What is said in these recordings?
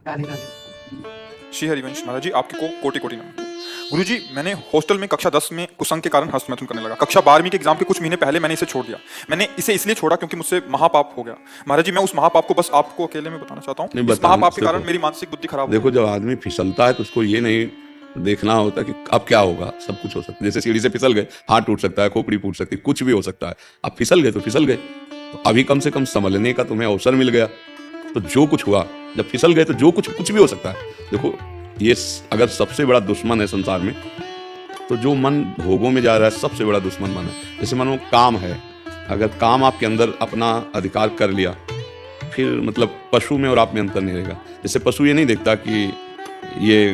डाले डाले। श्री हरिवंश महाराज जी, आपकी को कोटि कोटि नमन। गुरुजी, मैंने हॉस्टल में कक्षा 10 में कुसंग के कारण हस्तमैथुन करने लगा। कक्षा 12वीं के एग्जाम के कुछ महीने पहले मैंने इसे छोड़ दिया। मैंने इसे इसलिए छोड़ा क्योंकि मुझसे महापाप हो गया। महाराज जी, मैं उस महापाप को बस आपको अकेले में बताना चाहता नहीं, हूँ। इस महापाप के कारण मेरी मानसिक बुद्धि खराब हो देखो, गई। जब आदमी फिसलता है तो उसको ये नहीं देखना होता कि अब क्या होगा। सब कुछ हो सकता है। जैसे सीढ़ी से फिसल गए, हाथ टूट सकता है, खोपड़ी फूट सकती है, कुछ भी हो सकता है। अब फिसल गए तो फिसल गए, तो अभी कम से कम संभलने का तुम्हें अवसर मिल गया। तो जो कुछ हुआ, जब फिसल गए तो जो कुछ भी हो सकता है। देखो, ये अगर सबसे बड़ा दुश्मन है संसार में, तो जो मन भोगों में जा रहा है सबसे बड़ा दुश्मन मन है। जैसे मानो काम है, अगर काम आपके अंदर अपना अधिकार कर लिया, फिर मतलब पशु में और आप में अंतर नहीं रहेगा। जैसे पशु ये नहीं देखता कि ये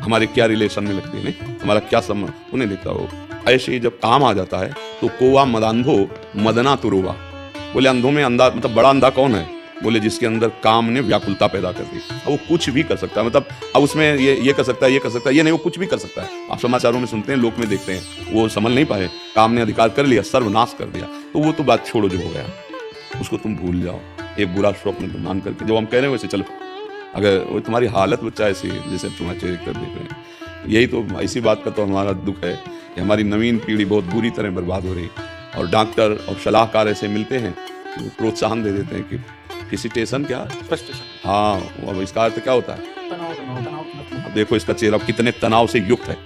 हमारे क्या रिलेशन में लगती है, नहीं हमारा क्या संबंध, वो नहीं देखता। वो ऐसे ही जब काम आ जाता है तो कोवा मदांधो मदना तुरुवा। बोले अंधों में अंधा, मतलब बड़ा अंधा कौन है? बोले जिसके अंदर काम ने व्याकुलता पैदा कर दी। अब वो कुछ भी कर सकता है, मतलब अब उसमें ये कर सकता है, ये कर सकता है, ये नहीं, वो कुछ भी कर सकता है। आप समाचारों में सुनते हैं, लोक में देखते हैं, वो संभल नहीं पाए, काम ने अधिकार कर लिया, सर्वनाश कर दिया। तो वो तो बात छोड़ो, जो हो गया उसको तुम भूल जाओ, एक बुरा स्वप्न तुम मान करके। जो हम कह रहे हैं वैसे चलो। अगर वो तुम्हारी हालत बच्चा ऐसी है जैसे तुम्हारे चेहरे पर देख रहे हैं, यही तो, इसी बात का तो हमारा दुख है कि हमारी नवीन पीढ़ी बहुत बुरी तरह बर्बाद हो रही है। और डॉक्टर और सलाहकार ऐसे मिलते हैं, वो प्रोत्साहन दे देते हैं कि फिसिटेशन क्या, हाँ, अब इसका अर्थ क्या होता है? तनाव तनाव तनाव। अब देखो इसका चेहरा कितने तनाव से युक्त है,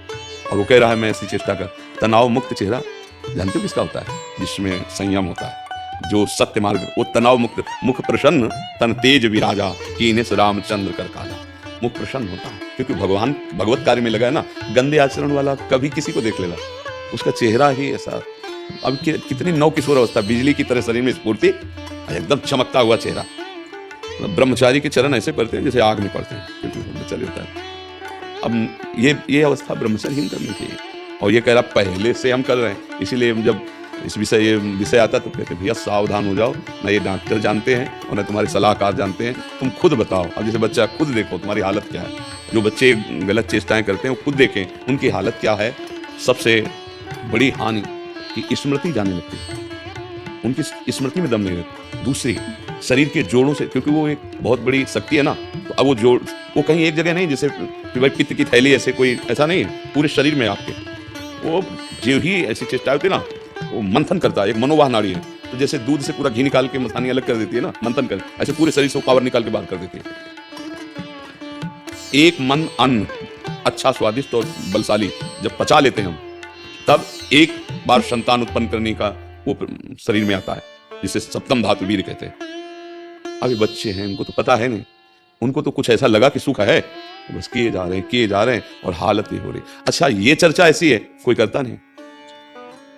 और वो कह रहा है मैं ऐसी चेष्टा कर। तनाव मुक्त चेहरा जानते हो किसका होता है? जिसमें संयम होता है, जो सत्य मार्ग, वो तनाव मुक्त। मुख प्रसन्न तन तेज विराजा, कीने से रामचंद्र कर काजा। मुख प्रसन्न होता है क्योंकि भगवान भगवत कार्य में लगा है ना। गंदे आचरण वाला कभी किसी को देख लेगा, उसका चेहरा ही ऐसा। अब कितनी नव किशोर अवस्था, बिजली की तरह शरीर में स्फूर्ति, एकदम चमकता हुआ चेहरा। ब्रह्मचारी के चरण ऐसे पड़ते हैं जैसे आग में पड़ते हैं, क्योंकि ब्रह्मचर्य होता है। अब ये अवस्था ब्रह्मचर्यहीन करनी चाहिए। और ये कह रहा पहले से हम कर रहे हैं, इसीलिए हम जब ये विषय आता तो कहते भैया सावधान हो जाओ, ना ये डॉक्टर जानते हैं और ना तुम्हारे सलाहकार जानते हैं, तुम खुद बताओ। अब जैसे बच्चा, खुद देखो तुम्हारी हालत क्या है। जो बच्चे गलत चेष्टाएं करते हैं वो खुद देखें उनकी हालत क्या है। सबसे बड़ी हानि की स्मृति जाने लगती है, उनकी स्मृति में दम नहीं रहता। दूसरी, शरीर के जोड़ों से, क्योंकि वो एक बहुत बड़ी शक्ति है ना, तो अब वो जोड़, वो कहीं एक जगह नहीं, जैसे भाई पित्त की थैली ऐसे, कोई ऐसा नहीं है, पूरे शरीर में आपके। वो जो ही ऐसी चेष्टा होती है ना, वो मंथन करता है, एक मनोवाह नाड़ी है। तो जैसे दूध से पूरा घी निकाल के मसानी अलग कर देती है ना, मंथन कर, ऐसे पूरे शरीर से पावर निकाल के बाहर कर देती है। एक मन अन्न अच्छा, स्वादिष्ट और बलशाली जब पचा लेते हैं हम, तब एक बार संतान उत्पन्न करने का वो शरीर में आता है, जिसे सप्तम धातु वीर कहते हैं। अभी बच्चे हैं, उनको तो पता है नहीं, उनको तो कुछ ऐसा लगा कि सुख है, बस किए जा रहे हैं और हालत ही हो रही। अच्छा, ये चर्चा ऐसी है, कोई करता नहीं।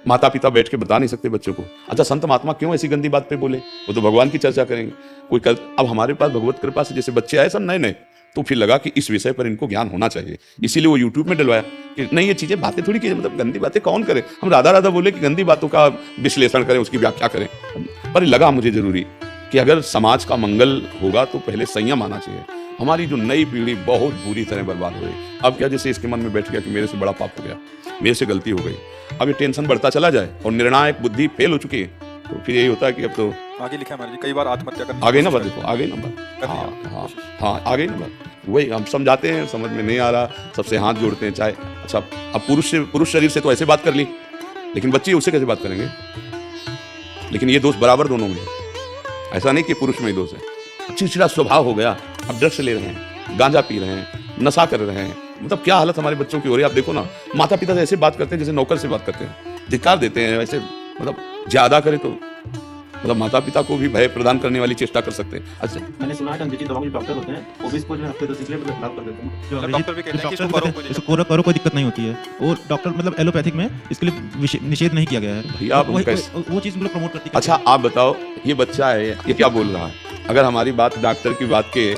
माता पिता बैठ के बता नहीं सकते बच्चों को। अच्छा, संत महात्मा क्यों ऐसी गंदी बात पे बोले? वो तो भगवान की चर्चा करेंगे, कोई कर। अब हमारे पास भगवत कृपा से जैसे बच्चे आए सब नए नए, तो फिर लगा कि इस विषय पर इनको ज्ञान होना चाहिए, इसीलिए वो यूट्यूब में डलवाया कि नहीं, ये चीजें बातें थोड़ी की, मतलब गंदी बातें कौन करे। हम राधा राधा बोले कि गंदी बातों का विश्लेषण करें, उसकी व्याख्या करें। पर लगा मुझे जरूरी कि अगर समाज का मंगल होगा तो पहले संयम आना चाहिए। हमारी जो नई पीढ़ी बहुत बुरी तरह बर्बाद हो गई। अब क्या, जैसे इसके मन में बैठ गया कि मेरे से बड़ा पाप हो गया, मेरे से गलती हो गई। अब ये टेंशन बढ़ता चला जाए और निर्णायक बुद्धि फेल हो चुकी है, तो फिर यही होता है कि अब तो आगे लिखा है महाराज जी, कई बार आत्महत्या करने आगे ना बढ़। देखो आगे ना बढ़, हाँ आगे ना बढ़। वही हम समझाते हैं, समझ में नहीं आ रहा, सबसे हाथ जोड़ते हैं। चाहे अच्छा, अब पुरुष शरीर से तो ऐसे बात कर ली, लेकिन बच्चे उससे कैसे बात करेंगे? लेकिन ये दोष बराबर दोनों में, ऐसा नहीं कि पुरुष में ही दोष है। चिड़चिड़ा स्वभाव हो गया, अब ड्रग्स ले रहे हैं, गांजा पी रहे हैं, नशा कर रहे हैं, मतलब क्या हालत हमारे बच्चों की हो रही है। आप देखो ना, माता पिता से ऐसे बात करते हैं जैसे नौकर से बात करते हैं, धिक्कार देते हैं वैसे, मतलब ज्यादा करे तो मतलब माता पिता को भी भय प्रदान करने वाली चेष्टा कर सकते हैं। अच्छा, मैंने सुना है अंग्रेजी दवाओं के डॉक्टर होते हैं, वो भी इसको जो है हफ्ते 10 दिन में खराब कर देते हैं। मतलब डॉक्टर भी कहते हैं कि इसको डॉक्टर करो, कहते हैं इसको करो कोई दिक्कत नहीं होती है। और डॉक्टर मतलब एलोपैथिक में इसके लिए निषेध नहीं किया गया है। भैया आप वो चीज मतलब प्रमोट करती है। अच्छा आप बताओ, ये बच्चा है, ये क्या बोल रहा है? अगर हमारी बात डॉक्टर की बात के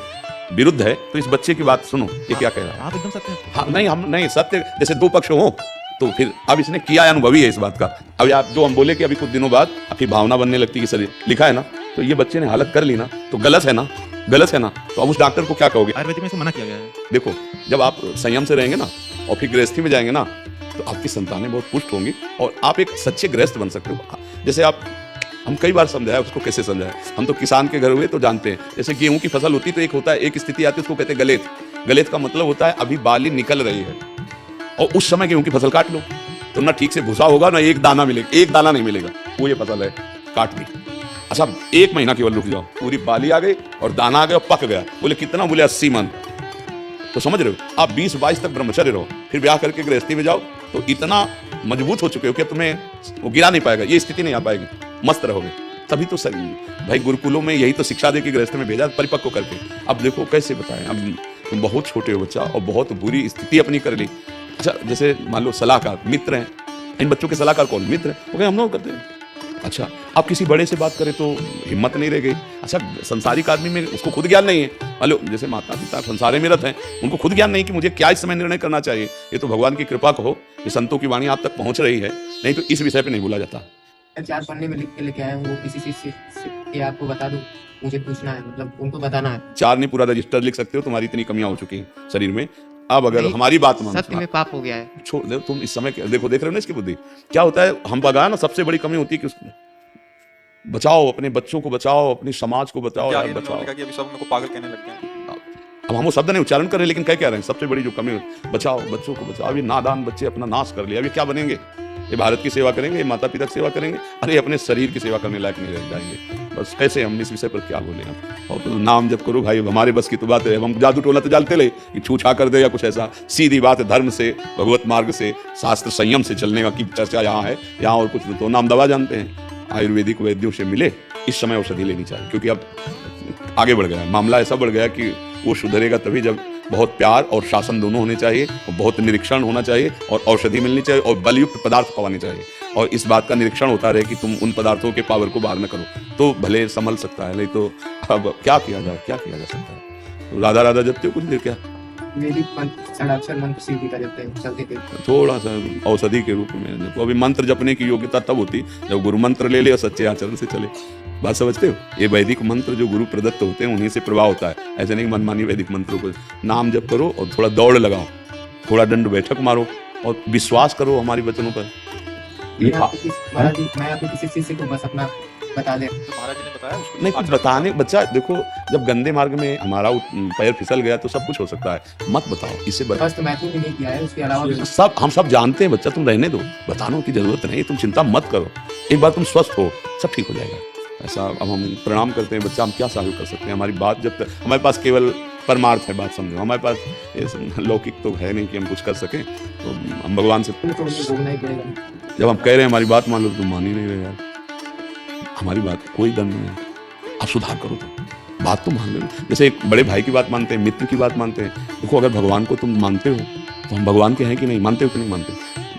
विरुद्ध है तो इस बच्चे की बात सुनो, ये क्या कह रहा है। आप एकदम सत्य हैं। हाँ, नहीं हम नहीं, सत्य जैसे दो पक्ष हो, तो फिर अब इसने किया, अनुभवी है इस बात का। अब आप जो हम बोले कि अभी कुछ दिनों बाद आपकी भावना बनने लगती है कि शरीर लिखा है ना, तो ये बच्चे ने हालत कर ली ना, तो गलत है ना, गलत है ना। तो अब उस डॉक्टर को क्या कहोगे? आयुर्वेदिक में इसे मना किया गया है। देखो, जब आप संयम से रहेंगे ना और फिर गृहस्थी में जाएंगे ना, तो आपकी संतानें बहुत पुष्ट होंगी और आप एक सच्चे गृहस्थ बन सकते हो। जैसे आप हम कई बार समझाया उसको, कैसे समझाया, हम तो किसान के घर हुए तो जानते हैं। जैसे गेहूं की फसल होती तो एक होता है, एक स्थिति आती है उसको कहते हैं गलेत। गलेत का मतलब होता है अभी बाली निकल रही है और उस समय गेहूं की फसल काट लो तो ना ठीक से भूसा होगा ना एक दाना मिलेगा, एक दाना नहीं मिलेगा, वो ये फसल है काट दी। अच्छा 1 महीना केवल रुक जाओ, पूरी बाली आ गई और दाना आ गया और पक गया। बोले कितना? बोले 80 मन। तो समझ रहे हो आप 20-22 तक ब्रह्मचर्य रहो, फिर ब्याह करके गृहस्थी में जाओ तो इतना मजबूत हो चुके हो कि तुम्हें वो गिरा नहीं पाएगा, ये स्थिति नहीं आ पाएगी, मस्त रहोगे। तभी तो सही भाई गुरुकुलों में यही तो शिक्षा दे के गृहस्थ में भेजा परिपक्व करके। अब देखो कैसे बताएं, अब तुम बहुत छोटे हो बच्चा और बहुत बुरी स्थिति अपनी कर ली। अच्छा जैसे मान लो सलाहकार मित्र हैं, इन बच्चों के सलाहकार कौन? मित्र हैं, वो हम लोग करते हैं। अच्छा आप किसी बड़े से बात करें तो हिम्मत नहीं रह गई। अच्छा संसारिक आदमी में उसको खुद ज्ञान नहीं है, मान लो जैसे माता पिता संसार में रत हैं, उनको खुद ज्ञान नहीं कि मुझे क्या इस समय निर्णय करना चाहिए। ये तो भगवान की कृपा कहो कि संतों की वाणी आप तक पहुंच रही है, नहीं तो इस विषय पे नहीं बोला जाता। 4 पन्ने में लिख के लेके आया हूँ, वो किसी चीज से आपको बता दूं, मुझे पूछना है, मतलब उनको बताना है। 4 नहीं पूरा रजिस्टर लिख सकते हो, तुम्हारी इतनी कमियां हो चुकी हैं शरीर में। अब अगर हमारी बात मान, सत्य में पाप हो गया है। छोड़ दे तुम इस समय, देखो देख रहे हो ना इसकी बुद्धि क्या होता है। हम बगा ना सबसे बड़ी कमी होती है कि उसको बचाओ, अपने बच्चों को बचाओ, अपनी समाज को बचाओ यार, बचाओ। कि अभी सब मेरे को पागल कहने लग गए हैं। अब हम वो शब्द नहीं उच्चारण कर रहे लेकिन कह रहे हैं सबसे बड़ी जो कमी बचाओ, बच्चों को बचाओ। अभी नादान बच्चे अपना नाश कर लिया, अभी क्या बनेंगे? ये भारत की सेवा करेंगे, ये माता पिता की सेवा करेंगे, अरे अपने शरीर की सेवा करने लायक नहीं रह जाएंगे। बस कैसे हम इस विषय पर क्या बोले हम? और तो नाम जब करो भाई, हमारे बस की तो बात है। हम जादू टोला तो जानते ले कि छूछा कर दे या कुछ ऐसा, सीधी बात है धर्म से, भगवत मार्ग से, शास्त्र संयम से चलने की चर्चा यहाँ है। यहाँ और कुछ तो नाम दवा जानते हैं। आयुर्वेदिक वैद्यों से मिले, इस समय औषधि लेनी चाहिए क्योंकि अब आगे बढ़ गया है मामला, ऐसा बढ़ गया कि वो सुधरेगा तभी जब बहुत प्यार और शासन दोनों होने चाहिए और बहुत निरीक्षण होना चाहिए और औषधि मिलनी चाहिए और बलयुक्त पदार्थ पवाने चाहिए और इस बात का निरीक्षण होता रहे कि तुम उन पदार्थों के पावर को बाहर न करो तो भले संभल सकता है, नहीं तो अब क्या किया जा सकता है। तो राधा राधा जपते हो कुछ देर क्या? वैदिक मंत्र, षडाक्षर मंत्र सीधी का जपते हैं, चलते थे। थोड़ा सा औषधि के रूप में जपो। अभी मंत्र जपने की योग्यता तब होती जब गुरु मंत्र ले ले और सच्चे आचरण से चले। बात समझते हो? ये वैदिक मंत्र जो गुरु प्रदत्त होते हैं उन्हीं से प्रभाव होता है। ऐसे नहीं मनमानी वैदिक मंत्रों को नाम जप करो और थोड़ा दौड़ लगाओ, थोड़ा दंड बैठक मारो और विश्वास करो हमारी वचनों पर। महाराज जी मैं आपको किसी चीज से को बस अपना बता दे। तो महाराज जी ने बताया उसको नहीं कुछ बताने, बच्चा देखो जब गंदे मार्ग में हमारा पैर फिसल गया तो सब कुछ हो सकता है, मत बताओ इससे बता। बस तो मैथ्यू भी नहीं किया है, उसके अलावा भी सब हम सब जानते हैं बच्चा, तुम रहने दो, बताने की जरूरत नहीं, तुम चिंता मत करो। एक बार तुम स्वस्थ हो सब ठीक हो जाएगा। ऐसा अब हम प्रणाम करते हैं बच्चा, हम क्या सहयोग कर सकते हैं? हमारी बात जब तक हमारे पास केवल परमार्थ है, बात समझो, हमारे पास ये लौकिक तो है नहीं कि हम कुछ कर सकें, तो हम भगवान से छोड़ के घूमना ही पड़ेगा। जब हम कह रहे हैं हमारी बात मान लो तुम मान ही नहीं रहे यार, हमारी बात कोई दंड नहीं है, आप सुधार करो तो बात तो मान लो। जैसे एक बड़े भाई की बात मानते हैं, मित्र की बात मानते हैं। देखो अगर भगवान को तुम मानते हो तो हम भगवान के हैं कि नहीं, मानते हो कि नहीं मानते?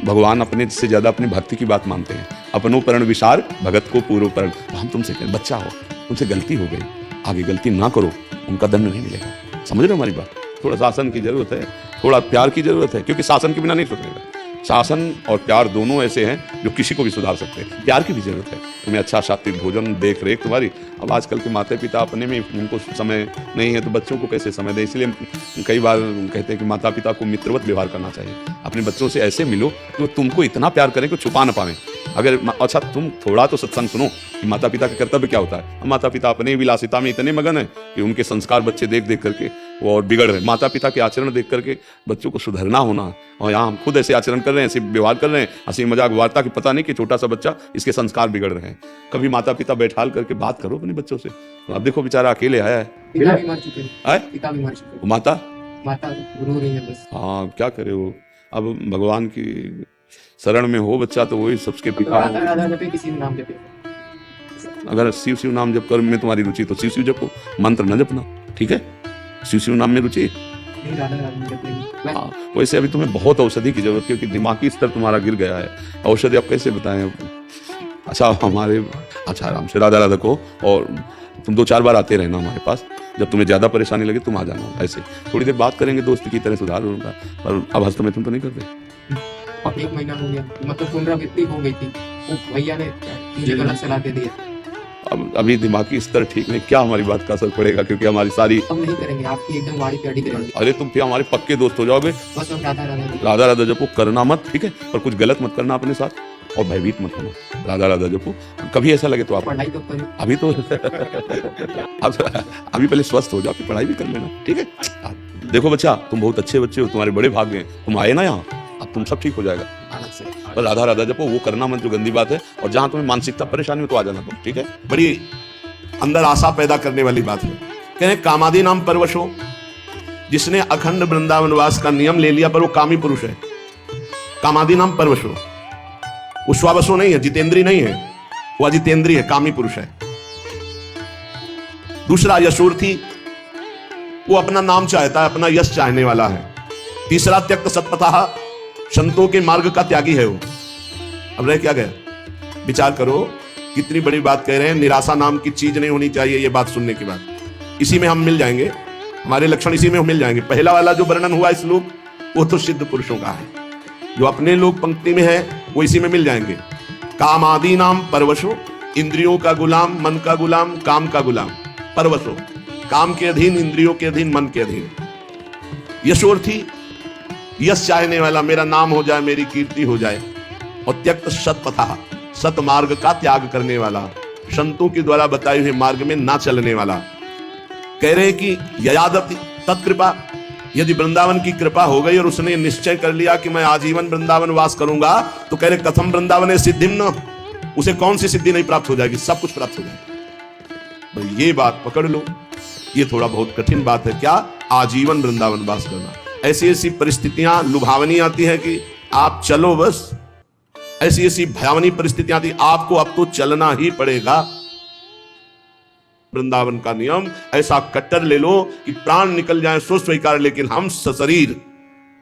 भगवान अपने से ज्यादा अपनी भक्ति की बात मानते हैं। अपनो परण विचार भगत को पूर्व परण। तो हम तुमसे कहें बच्चा हो, तुमसे गलती हो गई, आगे गलती ना करो, उनका दंड नहीं मिलेगा। समझ रहे हो हमारी बात? थोड़ा शासन की जरूरत है, थोड़ा प्यार की जरूरत है, क्योंकि शासन के बिना नहीं सुधरेगा। शासन और प्यार दोनों ऐसे हैं जो किसी को भी सुधार सकते हैं। प्यार की भी जरूरत है, तुम्हें अच्छा सात्विक भोजन, देख रेख तुम्हारी। अब आजकल के माता पिता अपने में उनको समय नहीं है तो बच्चों को कैसे समय दें? इसलिए कई बार कहते हैं कि माता पिता को मित्रवत व्यवहार करना चाहिए। अपने बच्चों से ऐसे मिलो कि वो तुमको इतना प्यार करें कि छुपा ना पाएं। अगर अच्छा तुम थोड़ा तो सत्संग सुनो कि माता पिता का कर्तव्य क्या होता है। माता पिता अपने विलासिता में इतने मगन है कि उनके संस्कार बच्चे देख देख करके वो और बिगड़ रहे हैं। माता पिता के आचरण देख करके बच्चों को सुधरना होना, और यहाँ हम खुद ऐसे आचरण कर रहे हैं, ऐसे व्यवहार कर रहे हैं, हंसी मजाक वार्ता की पता नहीं कि छोटा सा बच्चा इसके संस्कार बिगड़ रहे हैं। कभी माता पिता बैठाल करके बात करो अपने बच्चों से। अब देखो बेचारा अकेले आया है, पिता भी मर चुके हैं, पिता भी मर चुके हैं, माता गुरु नहीं है बस। हाँ क्या करे वो, अब भगवान की शरण में हो बच्चा तो वही सबके पिता राधा राधा जपे, किसी भी नाम जपे। अगर शिव शिव नाम जप कर में तुम्हारी रुचि तो शिव शिव जपो, मंत्र न जपना, ठीक है? शिव शिव नाम में रुचि नहीं, राधा राधा जपेंगे। हाँ। वैसे अभी तुम्हें बहुत औषधि की जरूरत है क्योंकि दिमागी स्तर तुम्हारा गिर गया है। औषधि आप कैसे बताएं? अच्छा हमारे अच्छा आराम से राधा राधा को, और तुम 2-4 बार आते रहना हमारे पास। जब तुम्हें ज्यादा परेशानी लगे तुम आ जाना, ऐसे थोड़ी देर बात करेंगे, दोस्त की तरह सुधार होगा। पर अब हस्तमैथुन तो नहीं करते। और 1 महीना हो गया, मतलब पुनरावृत्ति हो गई थी, वो भैया ने मुझे गलत सलाह दे दिया। अब अभी दिमागी स्तर ठीक नहीं, क्या हमारी बात का असर पड़ेगा? क्योंकि हमारी सारी अब नहीं करेंगे, आपकी एकदम वाड़ी पे अड़ी करेंगे। अरे तुम फिर हमारे पक्के दोस्त हो जाओगे। बस अब राधा राधा राधा राधा जपो, करना मत, ठीक है? और कुछ गलत मत करना अपने साथ। और भयभीत मत होना, राधा राधा जपो। कभी ऐसा लगे तो आप पढ़ाई तो करूँ। अभी तो अभी पहले स्वस्थ हो जाओ, फिर पढ़ाई भी कर लेना, ठीक है। देखो बच्चा, तुम बहुत अच्छे बच्चे हो, तुम्हारे बड़े भाग हैं, तुम आए ना यहाँ, अब तुम सब ठीक हो जाएगा। पर राधा राधा जपो, वो करना मत जो गंदी बात है। और जहां तुम्हें मानसिकता परेशानी हो तो आ जाना तुम, ठीक है। बड़ी अंदर आशा पैदा करने वाली बात है। कह रहे कामादि नाम परवश हो, जिसने अखंड वृंदावन वास का नियम ले लिया पर वो कामी पुरुष है। कामादि नाम परवश हो, वो स्वावसो नहीं है, जितेंद्री नहीं है, वो अजितेंद्री है, कामी पुरुष है। दूसरा यशोर्थी, वो अपना नाम चाहता है, अपना यश चाहने वाला है। तीसरा त्यक्त सतपथा, संतों के मार्ग का त्यागी है वो। अब रह क्या गया, विचार करो, कितनी बड़ी बात कह रहे हैं। निराशा नाम की चीज नहीं होनी चाहिए, ये बात सुनने के बाद इसी में हम मिल जाएंगे, हमारे लक्षण इसी में मिल जाएंगे। पहला वाला जो वर्णन हुआ श्लोक, वो तो सिद्ध पुरुषों का है। जो अपने लोग पंक्ति में है वो इसी में मिल जाएंगे। काम आदि नाम परवशो, इंद्रियों का गुलाम, मन का गुलाम, काम का गुलाम। परवशो, काम के अधीन, इंद्रियों के अधीन, मन के अधीन। यशोर्थी, यश चाहने वाला, मेरा नाम हो जाए, मेरी कीर्ति हो जाए। और त्यक्त सतपथा, सत मार्ग का त्याग करने वाला, संतों के द्वारा बताए हुए मार्ग में ना चलने वाला। कह रहे कि ययादपि तत्कृपा, यदि वृंदावन की कृपा हो गई और उसने निश्चय कर लिया कि मैं आजीवन वृंदावन वास करूंगा, तो कह रहे कथम वृंदावन सिद्धिम न, उसे कौन सी सिद्धि नहीं प्राप्त हो जाएगी, सब कुछ प्राप्त हो जाएगा। तो ये बात पकड़ लो, ये थोड़ा बहुत कठिन बात है। क्या? आजीवन वृंदावन वास करना। ऐसी ऐसी परिस्थितियां लुभावनी आती है कि आप चलो बस, ऐसी ऐसी भयावनी परिस्थितियां आती, आपको अब तो चलना ही पड़ेगा। वृंदावन का नियम ऐसा कट्टर ले लो कि प्राण निकल जाए सो स्वीकार, लेकिन हम सशरीर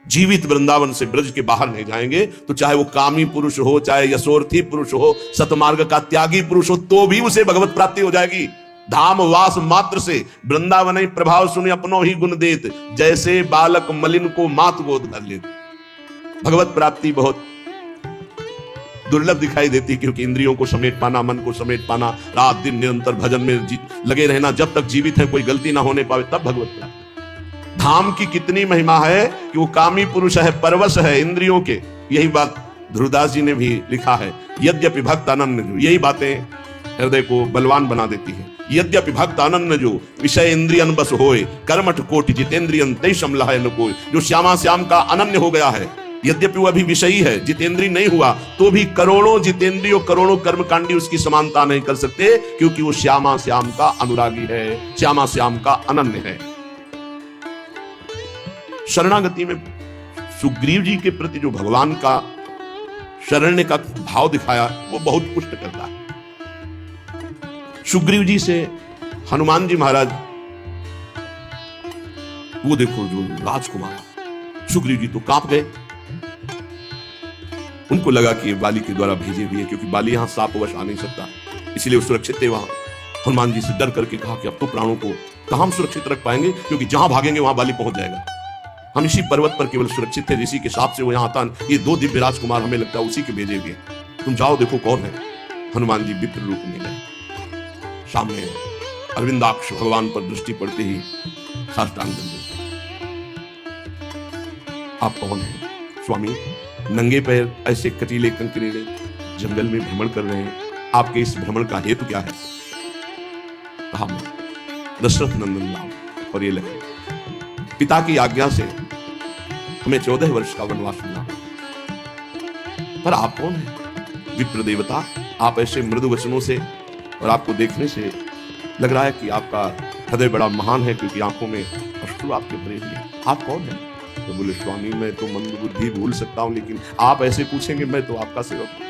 जीवित वृंदावन से ब्रज के बाहर नहीं जाएंगे। तो चाहे वो कामी पुरुष हो, चाहे यशोर्थी पुरुष हो, सतमार्ग का त्यागी पुरुष हो, तो भी उसे भगवत प्राप्ति हो जाएगी। धाम वास मात्र से वृंदावन प्रभाव सुने अपनो ही गुण देत, जैसे बालक मलिन को मात गोद धर लेत। भगवत प्राप्ति बहुत दुर्लभ दिखाई देती, क्योंकि इंद्रियों को समेट पाना, मन को समेट पाना, रात दिन निरंतर भजन में लगे रहना, जब तक जीवित है कोई गलती ना होने पावे, तब भगवत प्राप्ति। धाम की कितनी महिमा है कि वो कामी पुरुष है, परवश है इंद्रियों के। यही बात ध्रुवदास जी ने भी लिखा है, यद्यपि भक्त अनन्य जो, यही बातें हृदय को बलवान बना देती है। यद्यपि भक्त अनन्य जो, विषय इंद्रियन बस होए, कर्मठ कोटि जितेंद्रियन तै समलहै न कोय। जो श्यामा श्याम का अनन्य हो गया है, यद्यपि वह भी विषयी है, जितेंद्रीय नहीं हुआ, तो भी करोड़ों जितेंद्रियों, करोड़ों कर्मकांडी उसकी समानता नहीं कर सकते, क्योंकि वो श्यामा श्याम का अनुरागी है, श्यामा श्याम का अनन्य है। शरणागति में सुग्रीव जी के प्रति जो भगवान का शरण्य का भाव दिखाया, वो बहुत पुष्ट करता है। सुग्रीव जी से हनुमान जी महाराज, वो देखो जो राजकुमार, सुग्रीव जी तो कांप गए। उनको लगा कि ये बाली के द्वारा भेजे हुए, क्योंकि बाली यहां सापवश आ नहीं सकता, इसलिए वो सुरक्षित थे वहां। हनुमान जी से डर करके कहा कि अब तो प्राणों को कहां हम सुरक्षित रख पाएंगे, क्योंकि जहां भागेंगे वहां बाली पहुंच जाएगा। हम इसी पर्वत पर केवल सुरक्षित थे, इसी के साथ से वो यहां आता। ये दो दिव्य राजकुमार हमें लगता है उसी के भेजे हुए, तुम जाओ देखो कौन है। हनुमान जी विप्र रूप में गए, सामने अरविंदाक्ष भगवान पर दृष्टि पड़ते ही साष्टांग दंड। आप कौन हैं? स्वामी, नंगे पैर ऐसे कटीले कंकरीले जंगल में भ्रमण कर रहे हैं, आपके इस भ्रमण का हेतु क्या है? कहा, दशरथ नंदन राम और ये लखन, पिता की आज्ञा से हमें 14 वर्ष का वनवास मिला। पर आप कौन हैं? विप्र देवता। आप ऐसे मृदु वचनों से और आपको देखने से लग रहा है कि आपका हृदय बड़ा महान है, क्योंकि आंखों में अश्रु आपके भरे हुए। आप कौन हैं? तो बोले, स्वामी मैं तो मंद बुद्धि भूल सकता हूं, लेकिन आप ऐसे पूछेंगे, मैं तो आपका सेवक हूं।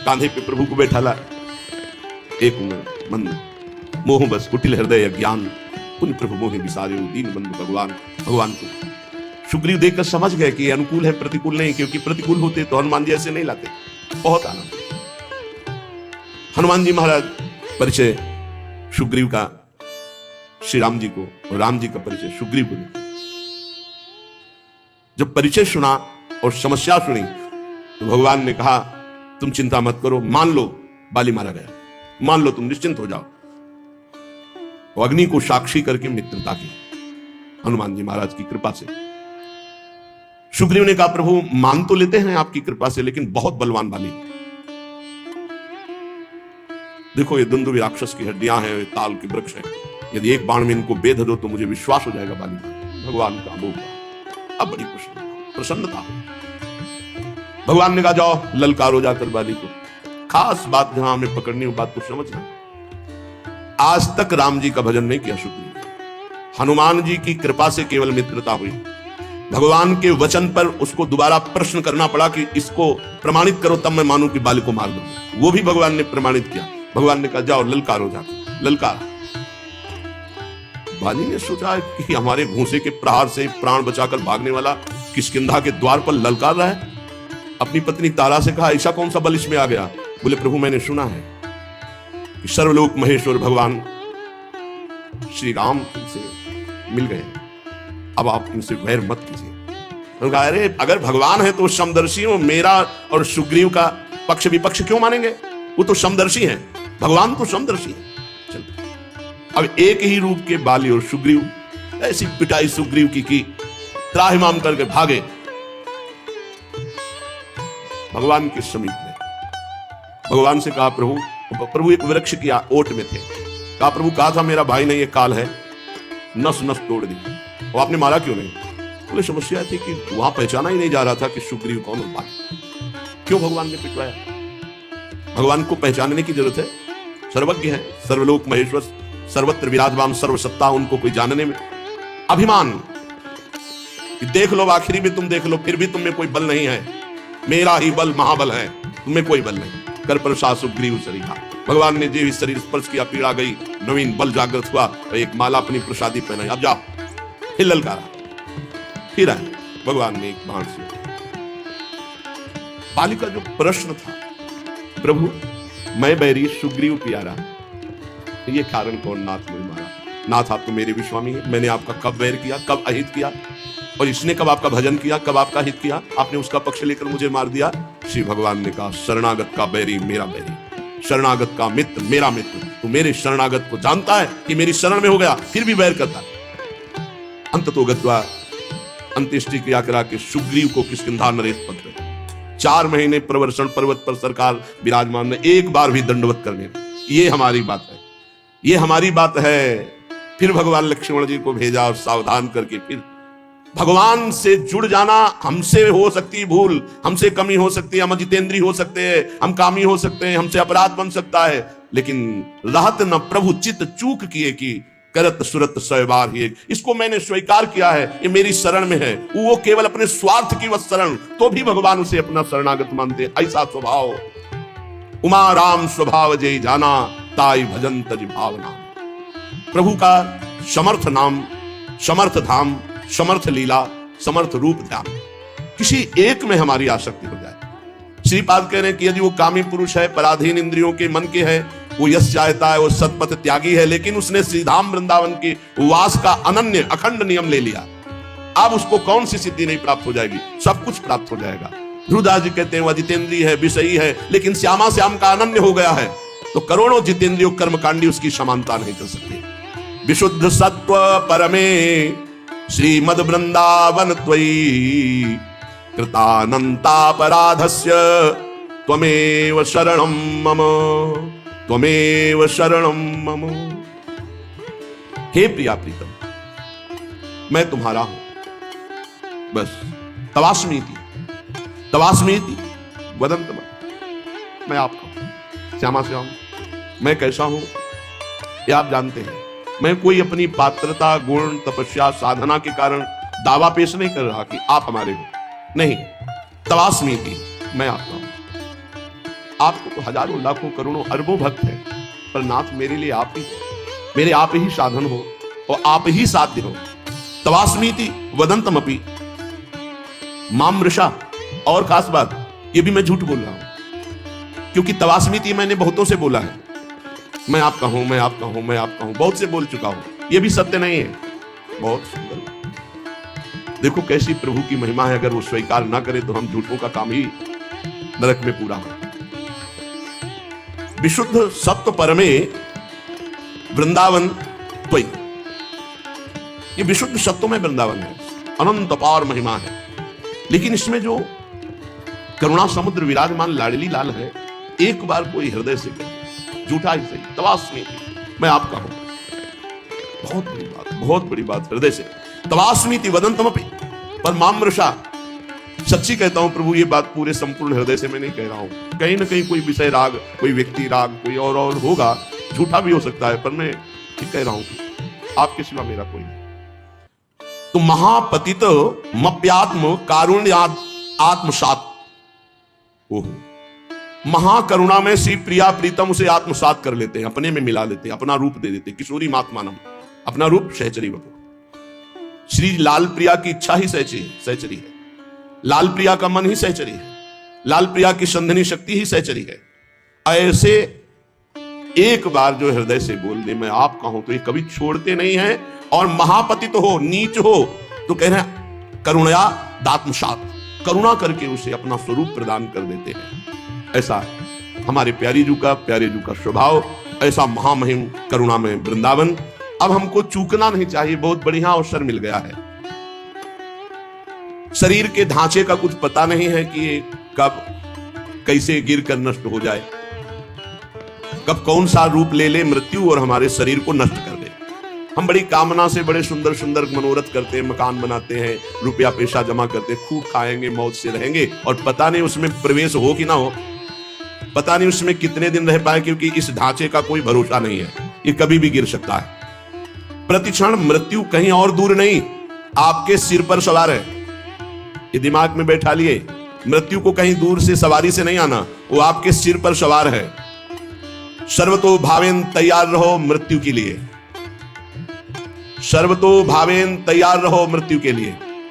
कांधे पे प्रभु को बैठा ला, एक मंद मोह बस कुटिल हृदय अज्ञान, पुन प्रभु मोहि विसारे दीन बंधु भगवान। भगवान को सुग्रीव देखकर समझ गए कि अनुकूल है, प्रतिकूल नहीं, क्योंकि प्रतिकूल होते तो हनुमान जी ऐसे नहीं लाते। बहुत आनंद। हनुमान जी महाराज परिचय सुग्रीव का श्री राम जी को, और राम जी का परिचय सुग्रीव को। जब परिचय सुना और समस्या सुनी, तो भगवान ने कहा, तुम चिंता मत करो, मान लो बाली मारा गया, मान लो, तुम निश्चिंत हो जाओ। तो अग्नि को साक्षी करके मित्रता की हनुमान जी महाराज की कृपा से। सुग्रीव ने कहा प्रभु मान तो लेते हैं आपकी कृपा से, लेकिन बहुत बलवान बाली। देखो ये दुंदुभि राक्षस की हड्डियां हैं, ताल के वृक्ष हैं, यदि एक बाण में इनको बेध दो तो मुझे विश्वास हो जाएगा बाली का। भगवान का अमोघ अब बड़ी प्रसन्नता। भगवान ने कहा जाओ ललकारो जाकर बाली को। खास बात जहां हमें पकड़नी हो, बात को समझना, आज तक राम जी का भजन नहीं किया सुग्रीव। हनुमान जी की कृपा से केवल मित्रता हुई, भगवान के वचन पर उसको दोबारा प्रश्न करना पड़ा कि इसको प्रमाणित करो तब मैं मानूं कि बाली को मार दूं। वो भी भगवान ने प्रमाणित किया। भगवान ने कहा जाओ ललकारो जाकर। ललकारा। बाली ने सोचा कि हमारे भूसे के प्रहार से प्राण बचाकर भागने वाला किष्किंधा के द्वार पर ललकार रहा है। अपनी पत्नी तारा से कहा ऐसा कौन सा बल इसमें आ गया? बोले प्रभु मैंने सुना है कि सर्वलोक महेश्वर भगवान श्री राम से मिल गए, अब आप इनसे वैर मत कीजिए। उन्होंने कहा अरे अगर भगवान है तो समदर्शी हो, मेरा और सुग्रीव का पक्ष विपक्ष क्यों मानेंगे? वो तो समदर्शी हैं, भगवान तो समदर्शी है। चल अब एक ही रूप के बाली और सुग्रीव ऐसी पिटाई सुग्रीव की त्राहिमाम करके भागे भगवान के समीप में। भगवान से कहा प्रभु एक वृक्ष की ओट में थे। कहा प्रभु कहा था मेरा भाई नहीं ये काल है, नस नस तोड़ दी। और आपने मारा क्यों नहीं? बोले समस्या थी कि वहां पहचाना ही नहीं जा रहा था कि सुग्रीव कौन और बाली। क्यों भगवान ने पिटवाया? भगवान को पहचानने की जरूरत है, सर्वज्ञ है, सर्वलोक महेश्वर, सर्वत्र विराजमान, सर्वसत्ता, उनको कोई जानने में अभिमान कि देख लो आखिरी में तुम देख लो फिर भी तुम में कोई बल नहीं है, मेरा ही बल महाबल है, तुम्हें कोई बल नहीं। कर प्रसाद सुग्रीव शरीर। भगवान ने जो शरीर स्पर्श किया पीड़ा गई, नवीन बल जागृत हुआ और एक माला अपनी प्रसादी पहनाई। अब जाओ। फिर ललकारा, फिर आए भगवान ने एक बाण से। बाली का जो प्रश्न था प्रभु मैं बैरी सुग्रीव प्यारा, ये कारण कौन नाथ मुझे मारा? नाथ आप तो मेरे भी स्वामी है, मैंने आपका कब वैर किया, कब अहित किया, और इसने कब आपका भजन किया, कब आपका हित किया? आपने उसका पक्ष लेकर मुझे मार दिया। श्री भगवान ने कहा शरणागत का बैरी मेरा बैरी, शरणागत का मित्र मेरा मित्र। तू मेरे शरणागत को जानता है कि मेरी शरण में हो गया फिर भी वैर करता। अंत तो गत्वा अंत्येष्टि क्रिया करा के सुग्रीव को किष्किंधा नरेश पत्र 4 महीने प्रवर्षण पर्वत पर सरकार विराजमान ने एक बार भी दंडवत करने। ये हमारी बात है, ये हमारी बात है। फिर भगवान लक्ष्मण जी को भेजा और सावधान करके फिर भगवान से जुड़ जाना। हमसे हो सकती भूल, हमसे कमी हो सकती है, हम जितेंद्री हो सकते हैं, हम कामी हो सकते हैं, हमसे अपराध बन सकता है, लेकिन रहत न प्रभु चित चूक किए कि करत सुरत सयबार ही। इसको मैंने स्वीकार किया है, ये मेरी शरण में है। वो केवल अपने स्वार्थ की वह शरण, तो भी भगवान उसे अपना शरणागत मानते। ऐसा स्वभाव उमा राम स्वभाव जय जाना, ताई भजन तज भावना। प्रभु का समर्थ नाम, समर्थ धाम, समर्थ लीला, समर्थ रूप ध्यान, किसी एक में हमारी आसक्ति हो जाए। श्रीपाद कह रहे हैं कि यदि वो कामी पुरुष है, पराधीन इंद्रियों के मन के है, वो यश चाहता है, वो सतपथ त्यागी है, लेकिन उसने श्रीधाम वृंदावन के वास का अनन्य अखंड नियम ले लिया, अब उसको कौन सी सिद्धि नहीं प्राप्त हो जाएगी? सब कुछ प्राप्त हो जाएगा। ध्रुवदास जी कहते हैं वह जितेंद्रिय है, विषयी है, लेकिन श्यामा श्याम का अनन्य हो गया है, तो करोड़ों जितेंद्रियों कर्मकांडी उसकी समानता नहीं कर सकते। विशुद्ध सत्व परमे श्रीमद वृंदावन त्वयि कृतानंतापराधस्य त्वमेव शरणं मम, त्वमेव शरणं मम। हे प्रिया प्रीतम, मैं तुम्हारा हूं, बस तवास्मीति तवास्मीति वदंत। मैं आपका हूं, श्यामा श्याम, मैं कैसा हूं ये आप जानते हैं। मैं कोई अपनी पात्रता, गुण, तपस्या, साधना के कारण दावा पेश नहीं कर रहा कि आप हमारे हो, नहीं। तवास्मीति, मैं आपका हूं। आपको तो हजारों लाखों करोड़ों अरबों भक्त हैं, पर नाथ मेरे लिए आप ही, मेरे आप ही साधन हो और आप ही साध्य हो। तवास्मीति वदंतमपि मामृषा। और खास बात, ये भी मैं झूठ बोल रहा हूं, क्योंकि तवास्मीति मैंने बहुतों से बोला है, मैं आपका हूं, मैं आपका हूं, मैं आपका हूं, बहुत से बोल चुका हूं, ये भी सत्य नहीं है। बहुत सुंदर, देखो कैसी प्रभु की महिमा है। अगर वो स्वीकार ना करे तो हम झूठों का काम ही नरक में पूरा हो। विशुद्ध सत्व परमे वृंदावन त्वयि, ये विशुद्ध सत्व में वृंदावन है, अनंत अपार महिमा है। लेकिन इसमें जो करुणा समुद्र विराजमान लाडली लाल है, एक बार कोई हृदय से कहे, झूठा ही सही, तवास्मी मैं आपका हूं। बहुत बड़ी बात, बहुत बड़ी बात, हृदय से तवास्मीति वदंतमपि परमामृषा। सच्ची कहता हूं प्रभु, ये बात पूरे संपूर्ण हृदय से मैं नहीं कह रहा हूं। कहीं ना कहीं कोई विषय राग, कोई व्यक्ति राग, कोई और होगा, झूठा भी हो सकता है, पर मैं ठीक कह रहा हूं, आपके सिवा मेरा कोई नहीं। तो महापतित मप्यात्म कारुण्यात आत्मसात, ओहो, महाकरुणा में श्री प्रिया प्रीतम उसे आत्मसात कर लेते हैं, अपने में मिला लेते हैं, अपना रूप दे देते हैं। किशोरी मातमानम, अपना रूप सहचरी वपु। श्री लाल प्रिया की इच्छा ही सहचरी है, लाल प्रिया का मन ही सहचरी है, लाल प्रिया की संधनी शक्ति ही सहचरी है। ऐसे एक बार जो हृदय से बोल दे मैं आपका हूं, तो ये कभी छोड़ते नहीं है। और महापतित तो हो, नीच हो, तो कह रहे हैं करुणया दात्मसात, करुणा करके उसे अपना स्वरूप प्रदान कर देते हैं। ऐसा हमारे प्यारी जू का स्वभाव, ऐसा महामहिम करुणा में वृंदावन। अब हमको चूकना नहीं चाहिए, बहुत बढ़िया अवसर मिल गया है। शरीर के ढांचे का कुछ पता नहीं है कि ये कब कैसे गिर कर नष्ट हो जाए, कब कौन सा रूप ले ले मृत्यु और हमारे शरीर को नष्ट कर दे। हम बड़ी कामना से बड़े सुंदर सुंदर मनोरथ करते हैं, मकान बनाते हैं, रुपया पैसा जमा करते हैं, खूब खाएंगे, मौज से रहेंगे, और पता नहीं उसमें प्रवेश हो कि ना हो, पता नहीं उसमें कितने दिन रह पाए, क्योंकि इस ढांचे का कोई भरोसा नहीं है, ये कभी भी गिर सकता है। प्रतिक्षण मृत्यु कहीं और दूर नहीं, आपके सिर पर सवार है, ये दिमाग में बैठा लिए। मृत्यु को कहीं दूर से सवारी से नहीं आना, वो आपके सिर पर सवार है। सर्वतो भावेन तैयार रहो मृत्यु के लिए, सर्वतो भावेन तैयार रहो मृत्यु के लिए।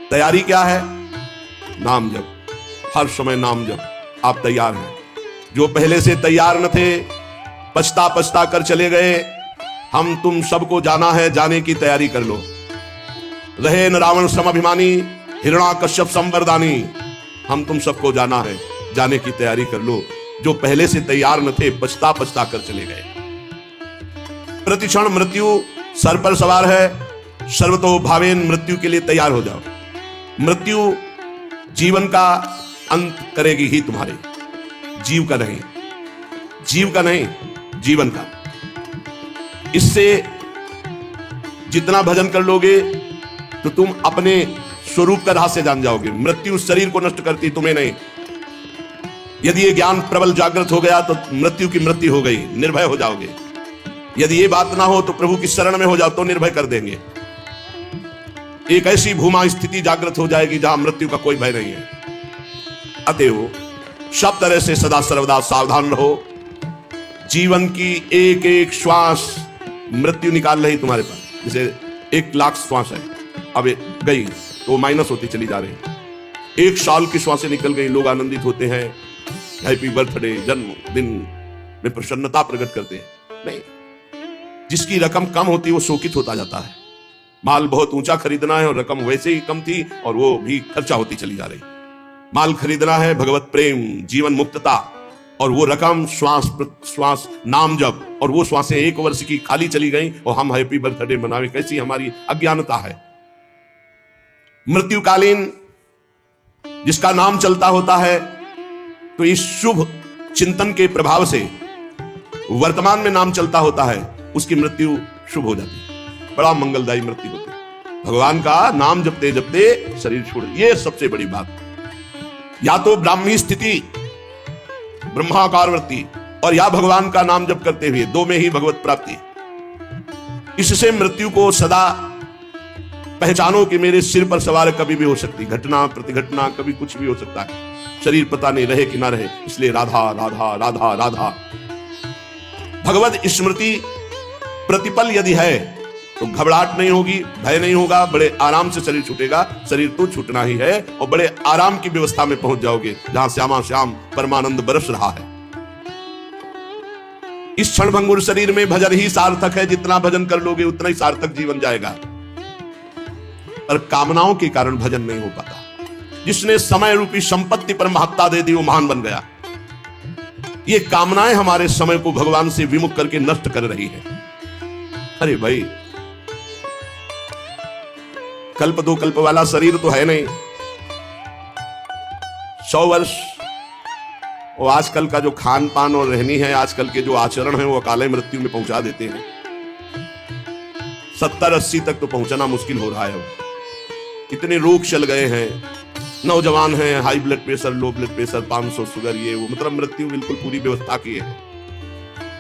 तैयारी क्या है? नाम जप, हर समय नाम जप। आप तैयार हैं। जो पहले से तैयार न थे, पछता पछता कर चले गए, हम तुम सबको जाना है, जाने की तैयारी कर लो। रहे न रावण समभिमानी, हिरण्याकश्यप संवरदानी, हम तुम सबको जाना है, जाने की तैयारी कर लो। जो पहले से तैयार न थे, पछता पछता कर चले गए। प्रतिक्षण मृत्यु सर पर सवार है, सर्वतो भावेन मृत्यु के लिए तैयार हो जाओ। मृत्यु जीवन का अंत करेगी ही तुम्हारे, जीव का नहीं, जीव का नहीं, जीवन का। इससे जितना भजन कर लोगे तो तुम अपने स्वरूप का रहस्य जान जाओगे। मृत्यु शरीर को नष्ट करती, तुम्हें नहीं। यदि ये ज्ञान प्रबल जागृत हो गया तो मृत्यु की मृत्यु हो गई, निर्भय हो जाओगे। यदि ये बात ना हो तो प्रभु की शरण में हो जाओ तो निर्भय कर देंगे। एक ऐसी भूमा स्थिति जागृत हो जाएगी जहां मृत्यु का कोई भय नहीं है। अतएव सब तरह से सदा सर्वदा सावधान रहो। जीवन की एक एक श्वास मृत्यु निकाल रही तुम्हारे पास। जैसे 1 लाख श्वास है, अब गई तो माइनस होती चली जा रही। 1 साल की श्वासें निकल गई, लोग आनंदित होते हैं, हैप्पी बर्थडे, जन्मदिन में प्रसन्नता प्रकट करते हैं। नहीं, जिसकी रकम कम होती है वो शोकित होता जाता है। माल बहुत ऊंचा खरीदना है और रकम वैसे ही कम थी और वो भी खर्चा होती चली जा रही। माल खरीदना है भगवत प्रेम, जीवन मुक्तता, और वो रकम श्वास श्वास नाम जप, और वो श्वासें 1 वर्ष की खाली चली गई और हम हैप्पी बर्थडे मनावे। कैसी हमारी अज्ञानता है। मृत्युकालीन जिसका नाम चलता होता है, तो इस शुभ चिंतन के प्रभाव से वर्तमान में नाम चलता होता है, उसकी मृत्यु शुभ हो जाती है, बड़ा मंगलदायी मृत्यु होती है। भगवान का नाम जपते जपते शरीर छोड़, ये सबसे बड़ी बात। या तो ब्राह्मी स्थिति, ब्रह्माकारवर्ती, और या भगवान का नाम जप करते हुए, 2 में ही भगवत प्राप्ति। इससे मृत्यु को सदा पहचानो कि मेरे सिर पर सवार कभी भी हो सकती, घटना प्रतिघटना कभी कुछ भी हो सकता है। शरीर पता नहीं रहे कि ना रहे, इसलिए राधा राधा राधा राधा। भगवत स्मृति प्रतिपल यदि है तो घबराहट नहीं होगी, भय नहीं होगा, बड़े आराम से शरीर छूटेगा। शरीर तो छूटना ही है और बड़े आराम की व्यवस्था में पहुंच जाओगे जहां श्यामा श्याम परमानंद बरस रहा है। इस क्षणभंगुर शरीर में भजन ही सार्थक है। जितना भजन कर लोगे उतना ही सार्थक जीवन जाएगा। पर कामनाओं के कारण भजन नहीं हो पाता। जिसने समय रूपी संपत्ति पर महत्ता दे दी वो महान बन गया। ये कामनाएं हमारे समय को भगवान से विमुख करके नष्ट कर रही है। अरे भाई, कल्प 2 कल्प वाला शरीर तो है नहीं। 100 वर्ष, और आजकल का जो खान पान और रहनी है, आजकल के जो आचरण है, वो अकाले मृत्यु में पहुंचा देते हैं। 70-80 तक तो पहुंचना मुश्किल हो रहा है। इतने रोग चल गए हैं, नौजवान हैं, high blood pressure, low blood pressure, 500 sugar, ये वो, मतलब मृत्यु बिल्कुल पूरी व्यवस्था की है।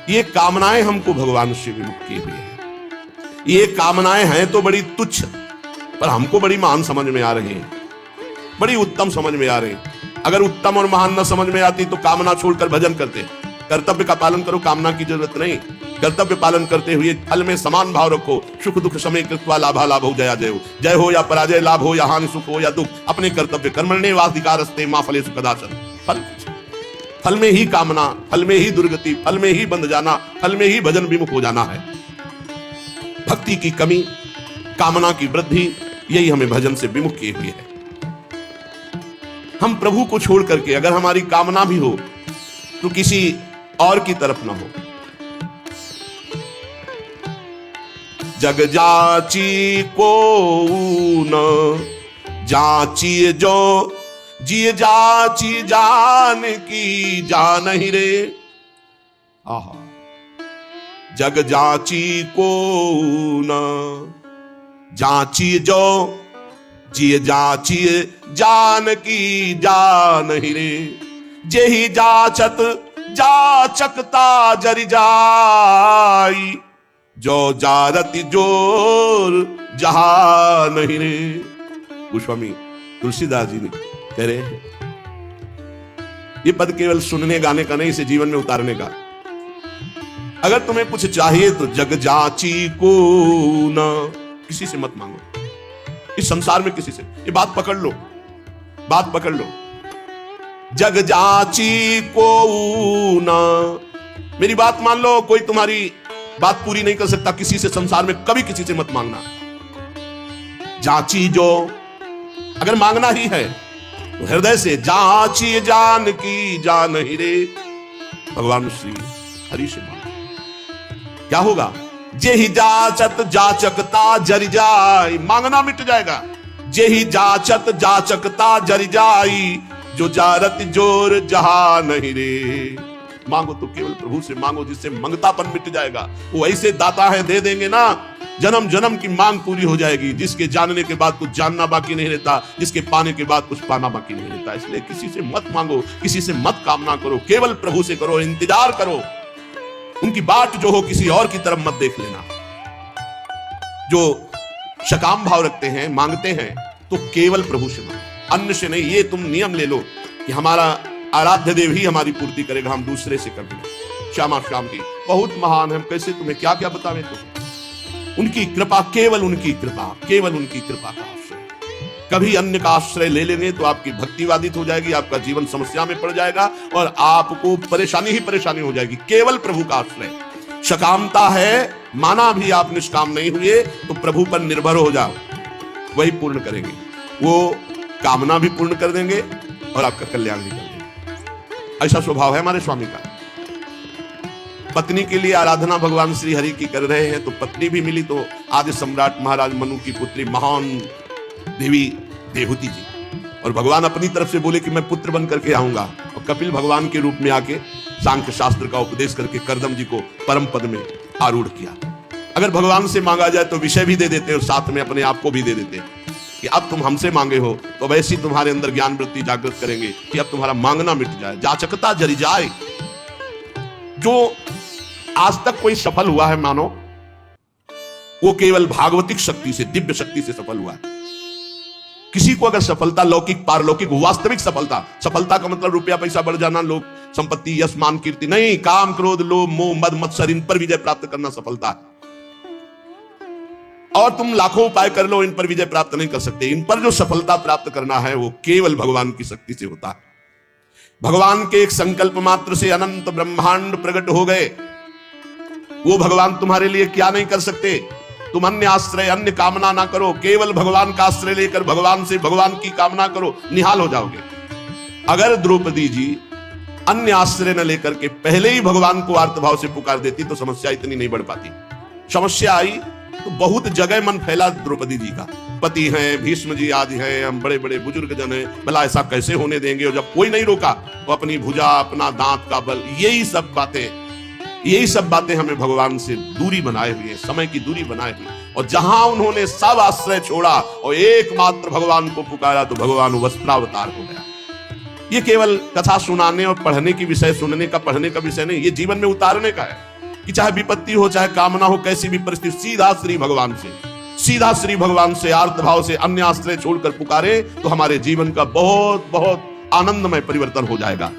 ये कामनाएं हमको भगवान से विमुख किए हुए हैं। ये कामनाएं हैं तो बड़ी तुच्छ, पर हमको बड़ी महान समझ में आ रही हैं, बड़ी उत्तम समझ में आ रही हैं। अगर उत्तम और महान न समझ में आती तो कामना छोड़कर भजन करते। कर्तव्य का पालन करो, कामना की जरूरत नहीं। कर्तव्य पालन करते हुए फल में समान भाव रखो। सुख दुख समय कृत्वा लाभा लाभो जया जयो, जय हो या पराजय, लाभ हो या हानि, सुख हो या दुख, अपने कर्तव्य कर्मण्ये वाधिकारस्ते मां फलेषु कदाचन। फल में ही कामना, फल में ही दुर्गति, फल में ही बंध जाना, फल में ही भजन विमुख हो जाना है। भक्ति की कमी, कामना की वृद्धि, यही हमें भजन से विमुख किए हुए है। हम प्रभु को छोड़ करके अगर हमारी कामना भी हो तो किसी और की तरफ ना हो। जग जाची को न जाची जो जिय जाची जान की जान ही रे। आहा, जग जाची को न जाची जो जिय जाची जान की जान ही रे। जेहि जाचत जाचकता जरि जाई, जो जारति जोर जहां नहीं रे। गोस्वामी तुलसीदास जी ने कह रहे हैं, ये पद केवल सुनने गाने का नहीं, इसे जीवन में उतारने का। अगर तुम्हें कुछ चाहिए तो जग जाची को ना, किसी से मत मांगो, इस संसार में किसी से। ये बात पकड़ लो, बात पकड़ लो। जग जाची को ना, मेरी बात मान लो। कोई तुम्हारी बात पूरी नहीं कर सकता किसी से संसार में, कभी किसी से मत मांगना। जाची जो, अगर मांगना ही है तो हृदय से जाची जान की जान ही रे। भगवान श्री हरि से मांगो, क्या होगा? जेहि जाचत जाचकता जरि जाई, मांगना मिट जाएगा। जेहि जाचत जाचकता जरि जाई, जो जारत जोर जहां नहीं रे। मांगो तो केवल प्रभु से मांगो, जिससे मंगतापन मिट जाएगा। वो ऐसे दाता है, दे देंगे ना, जन्म जन्म की मांग पूरी हो जाएगी। जिसके जानने के बाद कुछ जानना बाकी नहीं रहता, जिसके पाने के बाद कुछ पाना बाकी नहीं रहता। इसलिए किसी से मत मांगो, किसी से मत कामना करो, केवल प्रभु से करो, इंतजार करो। उनकी बाट जो हो किसी और की तरफ मत देख लेना। जो सकाम भाव रखते हैं, मांगते हैं, तो केवल प्रभु से मांगो, अन्य से नहीं। ये तुम नियम ले लो कि हमारा आराध्य देव ही हमारी पूर्ति करेगा, हम दूसरे से कभी नहीं। श्यामा श्याम की बहुत महान है, कैसे तुम्हें क्या क्या बतावें। तो उनकी कृपा, केवल उनकी कृपा, केवल उनकी कृपा का आश्रय। कभी अन्य का आश्रय ले लेंगे तो आपकी भक्ति बाधित हो जाएगी, आपका जीवन समस्या में पड़ जाएगा और आपको परेशानी ही परेशानी हो जाएगी। केवल प्रभु का आश्रय। सकामता है, माना भी आप निष्काम नहीं हुए तो प्रभु पर निर्भर हो जाओ, वही पूर्ण करेंगे। वो कामना भी पूर्ण कर देंगे और आपका कल्याण भी कर देंगे। ऐसा स्वभाव है हमारे स्वामी का। पत्नी के लिए आराधना भगवान श्री हरि की कर रहे हैं, तो पत्नी भी मिली तो आदि सम्राट महाराज मनु की पुत्री महान देवी देवहूति जी, और भगवान अपनी तरफ से बोले कि मैं पुत्र बन करके आऊंगा, और कपिल भगवान के रूप में आके सांख्य शास्त्र का उपदेश करके करदम जी को परम पद में आरूढ़ किया। अगर भगवान से मांगा जाए तो विषय भी दे देते हैं और साथ में अपने आप को भी दे देते हैं कि अब तुम हमसे मांगे हो तो वैसे ही तुम्हारे अंदर ज्ञान वृत्ति जागृत करेंगे कि अब तुम्हारा मांगना मिट जाए। जाचकता जरि जाए। जो आज तक कोई सफल हुआ है मानो, वो केवल भागवतिक शक्ति से, दिव्य शक्ति से सफल हुआ है। किसी को अगर सफलता, लौकिक पारलौकिक वास्तविक सफलता, सफलता का मतलब रुपया पैसा बढ़ जाना, लोक संपत्ति, यश मान कीर्ति नहीं, काम क्रोध लोभ मोह मद मत्सर, इन पर विजय प्राप्त करना सफलता है। और तुम लाखों उपाय कर लो, इन पर विजय प्राप्त नहीं कर सकते। इन पर जो सफलता प्राप्त करना है वो केवल भगवान की शक्ति से होता है। भगवान के एक संकल्प मात्र से अनंत ब्रह्मांड प्रकट हो गए। वो भगवान तुम्हारे लिए क्या नहीं कर सकते। तुम अन्य आश्रय, अन्य कामना ना करो, केवल भगवान का आश्रय लेकर भगवान से भगवान की कामना करो, निहाल हो जाओगे। अगर द्रौपदी जी अन्य आश्रय न लेकर के पहले ही भगवान को आर्तभाव से पुकार देती तो समस्या इतनी नहीं बढ़ पाती। समस्या आई तो बहुत जगह मन फैला द्रौपदी जी का, पति हैं, भीष्म जी आदि हैं, हम बड़े बड़े बुजुर्ग जन हैं, भला ऐसा कैसे होने देंगे। और जब कोई नहीं रोका तो अपनी भुजा, अपना दांत का बल, यही सब बातें हमें भगवान से दूरी बनाए हुए, समय की दूरी बनाए हुए। और जहां उन्होंने सब आश्रय छोड़ा और एकमात्र भगवान को पुकारा तो भगवान वस्त्रावतार हो गया। ये केवल कथा सुनाने और पढ़ने की विषय, सुनने का, पढ़ने का विषय नहीं, ये जीवन में उतारने का है कि चाहे विपत्ति हो, चाहे कामना हो, कैसी भी परिस्थिति, सीधा श्री भगवान से आर्त भाव से अन्य आश्रय छोड़कर पुकारे तो हमारे जीवन का बहुत बहुत आनंदमय परिवर्तन हो जाएगा।